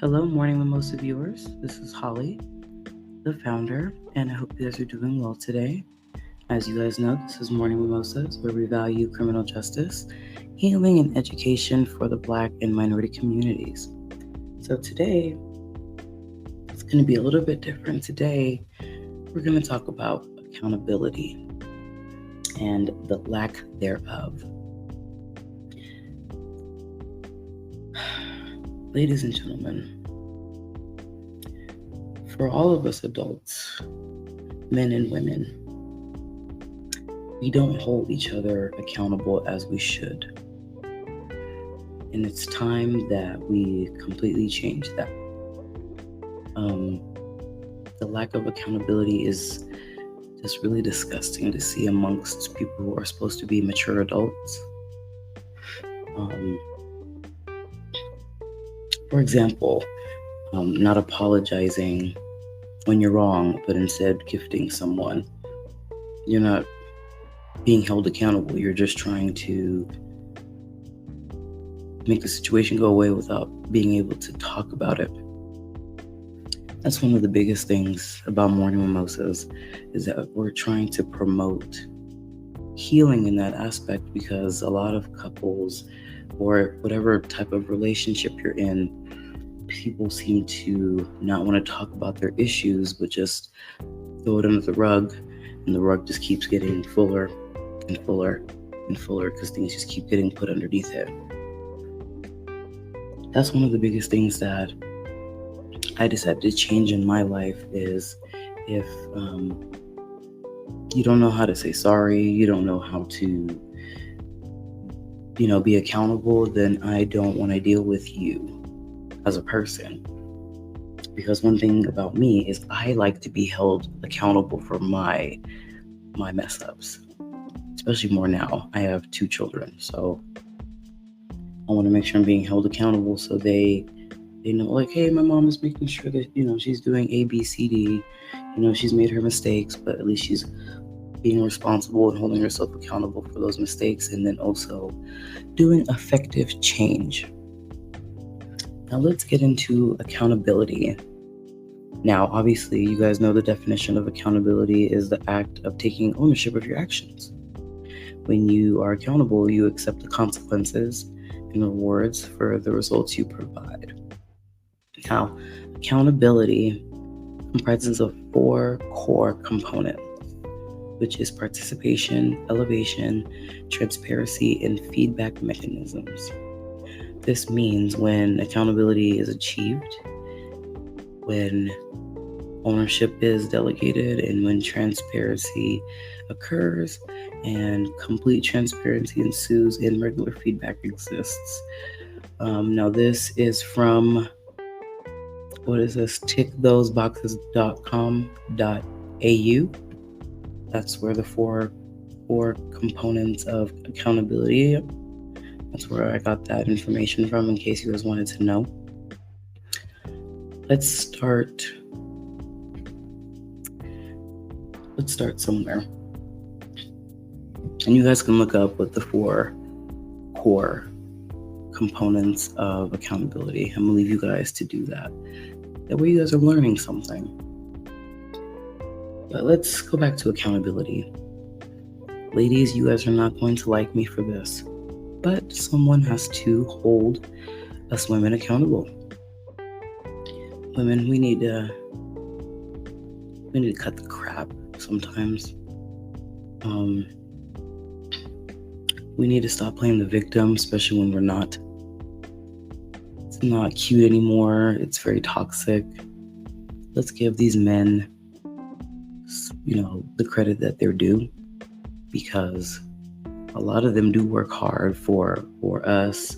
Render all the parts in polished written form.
Hello, Morning Mimosa viewers. This is Holly, the founder, and I hope you guys are doing well today. As you guys know, this is Morning Mimosas, where we value criminal justice, healing, and education for the Black and minority communities. So today, it's going to be a little bit different. Today, we're going to talk about accountability and the lack thereof. Ladies and gentlemen, for all of us adults, men and women, we don't hold each other accountable as we should. And it's time that we completely change that. The lack of accountability is just really disgusting to see amongst people who are supposed to be mature adults. For example, not apologizing when you're wrong, but instead gifting someone. You're not being held accountable. You're just trying to make the situation go away without being able to talk about it. That's one of the biggest things about Morning Mimosas, is that we're trying to promote healing in that aspect, because a lot of couples, or whatever type of relationship you're in, people seem to not want to talk about their issues, but just throw it under the rug, and the rug just keeps getting fuller and fuller and fuller because things just keep getting put underneath it. That's one of the biggest things that I decided to change in my life, is if you don't know how to say sorry, you don't know how to be accountable, then I don't want to deal with you as a person. Because one thing about me is I like to be held accountable for my mess ups, especially more now. I have 2 children, so I want to make sure I'm being held accountable, so they know, like, hey, my mom is making sure that she's doing A, B, C, D. She's made her mistakes, but at least she's being responsible and holding herself accountable for those mistakes, and then also doing effective change. Now let's get into accountability. Now, obviously, you guys know the definition of accountability is the act of taking ownership of your actions. When you are accountable, you accept the consequences and rewards for the results you provide. Now, accountability comprises of 4 core components, which is participation, elevation, transparency, and feedback mechanisms. This means when accountability is achieved, when ownership is delegated, and when transparency occurs, and complete transparency ensues, and regular feedback exists. Now this is from, tickthoseboxes.com.au. That's where the four components of accountability, that's where I got that information from, in case you guys wanted to know. Let's start somewhere. And you guys can look up what the 4 core components of accountability. I'm gonna leave you guys to do that. That way you guys are learning something. But let's go back to accountability. Ladies, you guys are not going to like me for this, but someone has to hold us women accountable. Women, we need to cut the crap sometimes. We need to stop playing the victim, especially when we're not. It's not cute anymore. It's very toxic. Let's give these men, the credit that they're due, because a lot of them do work hard for us,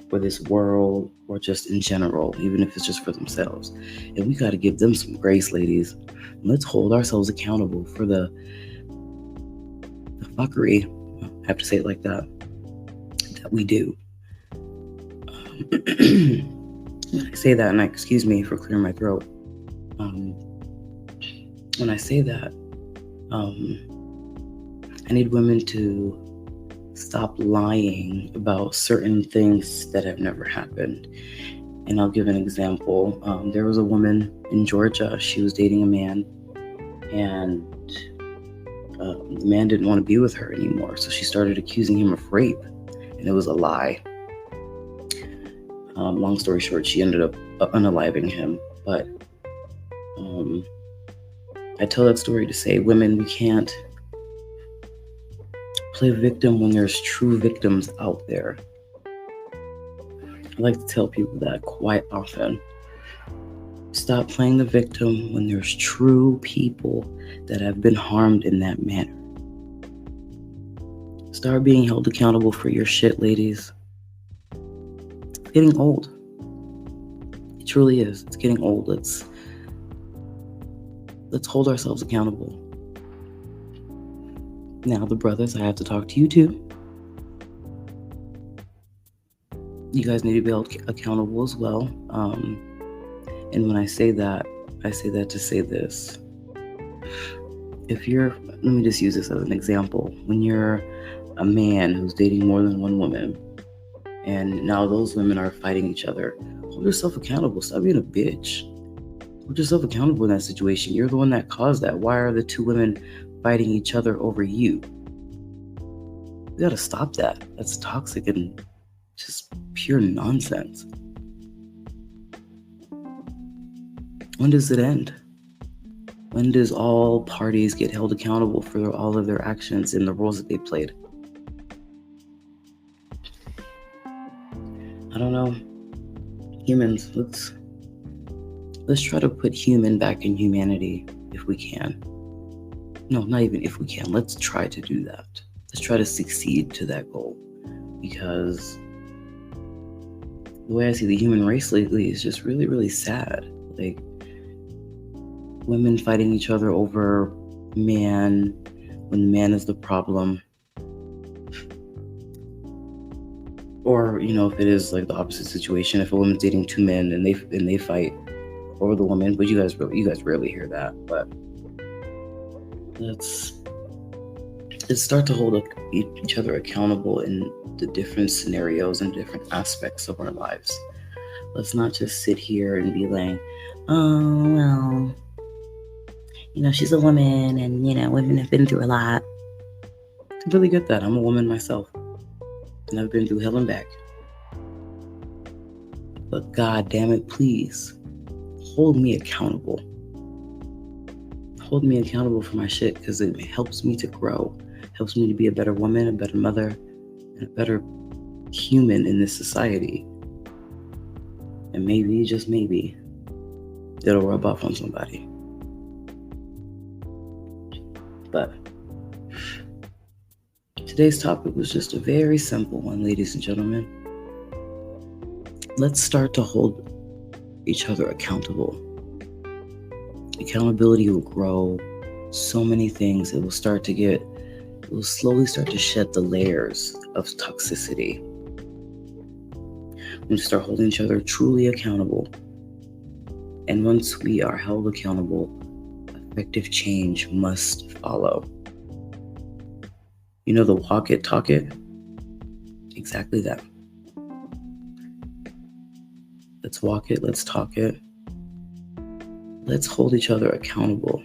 for this world, or just in general, even if it's just for themselves. And we got to give them some grace, ladies. Let's hold ourselves accountable for the fuckery, I have to say it like that we do. When I say that, and excuse me for clearing my throat, when I say that, I need women to stop lying about certain things that have never happened, And I'll give an example. There was a woman in Georgia. She was dating a man, and the man didn't want to be with her anymore. So she started accusing him of rape, and it was a lie. Long story short, she ended up unaliving him. But I tell that story to say, women, we can't play victim when there's true victims out there. I like to tell people that quite often. Stop playing the victim when there's true people that have been harmed in that manner. Start being held accountable for your shit, ladies. It's getting old. It truly is. It's getting old. Let's hold ourselves accountable. Now, the brothers, I have to talk to you too. You guys need to be held accountable as well. And when I say that to say this. Let me just use this as an example. When you're a man who's dating more than one woman, and now those women are fighting each other, hold yourself accountable. Stop being a bitch. Hold yourself accountable in that situation. You're the one that caused that. Why are the two women fighting each other over you? You gotta stop that. That's toxic and just pure nonsense. When does it end? When does all parties get held accountable for all of their actions and the roles that they played? I don't know. Humans, let's try to put human back in humanity if we can. No, not even if we can. Let's try to do that. Let's try to succeed to that goal. Because the way I see the human race lately is just really, really sad. Like, women fighting each other over man when the man is the problem. Or, if it is like the opposite situation, if a woman's dating two men and they fight over the woman, but you guys rarely hear that. But let's start to hold each other accountable in the different scenarios and different aspects of our lives. Let's not just sit here and be like, oh, well, she's a woman and, women have been through a lot. I completely get that. I'm a woman myself. And I've been through hell and back. But God damn it, please hold me accountable. Hold me accountable for my shit, because it helps me to grow. Helps me to be a better woman, a better mother, and a better human in this society. And maybe, just maybe, it'll rub off on somebody. But today's topic was just a very simple one, ladies and gentlemen. Let's start to hold each other accountable. Accountability will grow so many things. It will slowly start to shed the layers of toxicity. We start holding each other truly accountable. And once we are held accountable, effective change must follow. The walk it, talk it? Exactly that. Let's walk it, let's talk it. Let's hold each other accountable.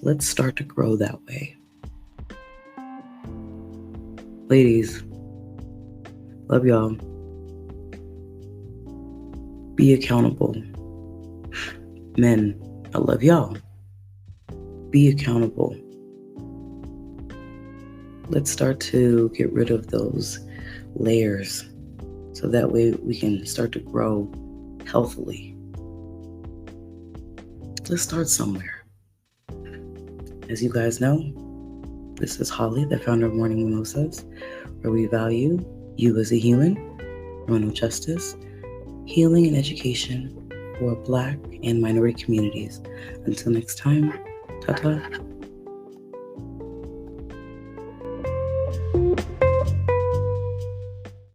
Let's start to grow that way. Ladies, love y'all. Be accountable. Men, I love y'all. Be accountable. Let's start to get rid of those layers so that way we can start to grow healthily. Let's start somewhere. As you guys know, this is Holly, the founder of Morning Mimosas, where we value you as a human, criminal justice, healing, and education for Black and minority communities. Until next time, ta-ta.